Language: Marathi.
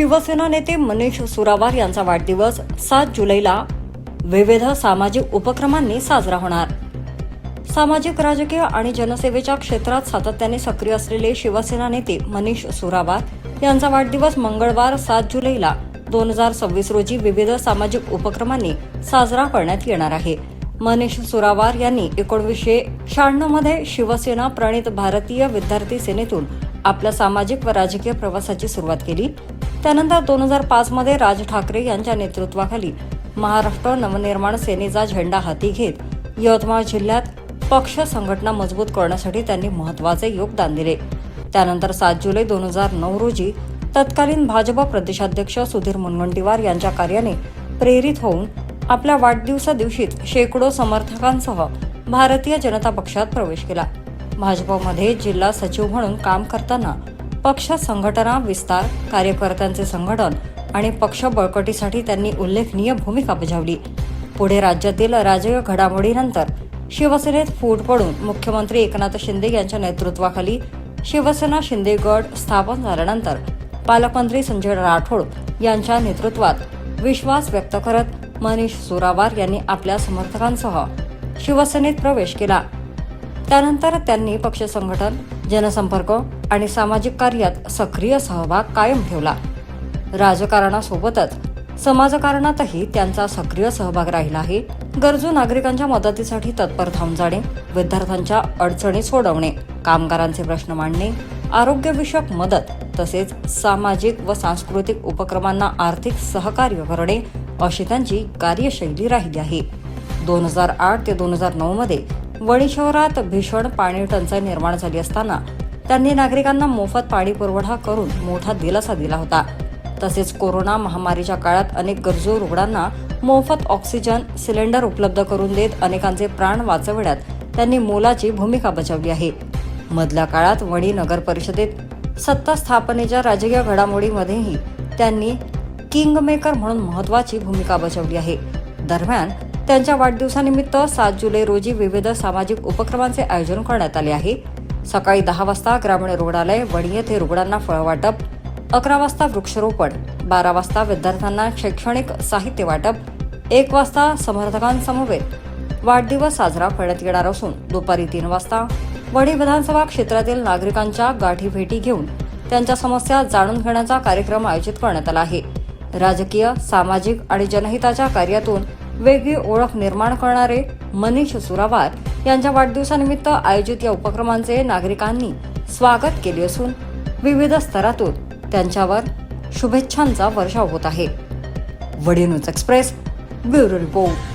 शिवसेना नेते मनीष सुरावार यांचा वाढदिवस 7 जुलैला विविध सामाजिक उपक्रमांनी साजरा होणार। सामाजिक, राजकीय आणि जनसेवेच्या क्षेत्रात सातत्याने सक्रिय असलेले शिवसेना नेते मनीष सुरावार यांचा वाढदिवस मंगळवार 7 जुलैला 2026 रोजी विविध सामाजिक उपक्रमांनी साजरा करण्यात येणार आहे। मनीष सुरावार यांनी 1996 मध्ये शिवसेना प्रणित भारतीय विद्यार्थी सेनेतून आपल्या सामाजिक व राजकीय प्रवासाची सुरुवात केली। त्यानंतर 2005 मध्ये राज ठाकरे यांच्या नेतृत्वाखाली महाराष्ट्र नवनिर्माण सेनेचा झेंडा हाती घेत यवतमाळ जिल्ह्यात पक्ष संघटना मजबूत करण्यासाठी त्यांनी महत्त्वाचे योगदान दिले। त्यानंतर 7 जुलै 2009 रोजी तत्कालीन भाजप प्रदेशाध्यक्ष सुधीर मुनगंटीवार यांच्या कार्याने प्रेरित होऊन आपल्या वाढदिवसा दिवशीच शेकडो समर्थकांसह भारतीय जनता पक्षात प्रवेश केला। भाजपमध्ये जिल्हा सचिव म्हणून काम करताना पक्ष संघटना विस्तार, कार्यकर्त्यांचे संघटन आणि पक्ष बळकटीसाठी त्यांनी उल्लेखनीय भूमिका बजावली। पुढे राज्यातील राजकीय घडामोडीनंतर शिवसेनेत फूट पडून मुख्यमंत्री एकनाथ शिंदे यांच्या नेतृत्वाखाली शिवसेना शिंदे गट स्थापन झाल्यानंतर पालकमंत्री संजय राठोड यांच्या नेतृत्वात विश्वास व्यक्त करत मनीष सुरावार यांनी आपल्या समर्थकांसह शिवसेनेत प्रवेश केला। त्यानंतर त्यांनी पक्ष संघटन, जनसंपर्क आणि सामाजिक कार्यात सक्रिय सहभाग कायम ठेवला। राजकारणासोबतच समाजकारणातही त्यांचा सक्रिय सहभाग राहिला आहे। गरजू नागरिकांच्या मदतीसाठी तत्पर थांबून जाणे, विद्यार्थ्यांच्या अडचणी सोडवणे, कामगारांचे प्रश्न मांडणे, आरोग्यविषयक मदत तसेच सामाजिक व सांस्कृतिक उपक्रमांना आर्थिक सहकार्य करणे अशी त्यांची कार्यशैली राहिली आहे। 2008 ते 2009 मध्ये वणी शहरात भीषण पाणी टंचाई निर्माण झाली असताना त्यांनी नागरिकांना मोफत पाणी पुरवठा करून मोठा दिलासा दिला होता। तसेच कोरोना महामारीच्या काळात अनेक गरजू रुग्णांना मोफत ऑक्सिजन सिलेंडर उपलब्ध करून देत अनेकांचे प्राण वाचविण्यात त्यांनी मोलाची भूमिका बजावली आहे। मधल्या काळात वणी नगर परिषदेत सत्ता स्थापनेच्या राजकीय घडामोडीमध्येही त्यांनी किंगमेकर म्हणून महत्त्वाची भूमिका बजावली आहे। दरम्यान त्यांच्या वाढदिवसानिमित्त 7 जुलै रोजी विविध सामाजिक उपक्रमांचे आयोजन करण्यात आले आहे। सकाळी 10 वाजता ग्रामीण रुग्णालय वणी येथे रुग्णांना फळ वाटप, 11 वाजता वृक्षारोपण, 12 वाजता विद्यार्थ्यांना शैक्षणिक साहित्य वाटप, 1 वाजता समर्थकांसमवेत वाढदिवस साजरा करण्यात येणार असून दुपारी 3 वाजता वणी विधानसभा क्षेत्रातील नागरिकांच्या गाठीभेटी घेऊन त्यांच्या समस्या जाणून घेण्याचा कार्यक्रम आयोजित करण्यात आला आहे। राजकीय, सामाजिक आणि जनहिताच्या कार्यातून वेगळी ओळख निर्माण करणारे मनीष सुरावार यांच्या वाढदिवसानिमित्त आयोजित या उपक्रमांचे नागरिकांनी स्वागत केले असून विविध स्तरातून त्यांच्यावर शुभेच्छांचा वर्षाव होत आहे। वडी न्यूज एक्सप्रेस ब्युरो रिपोर्ट।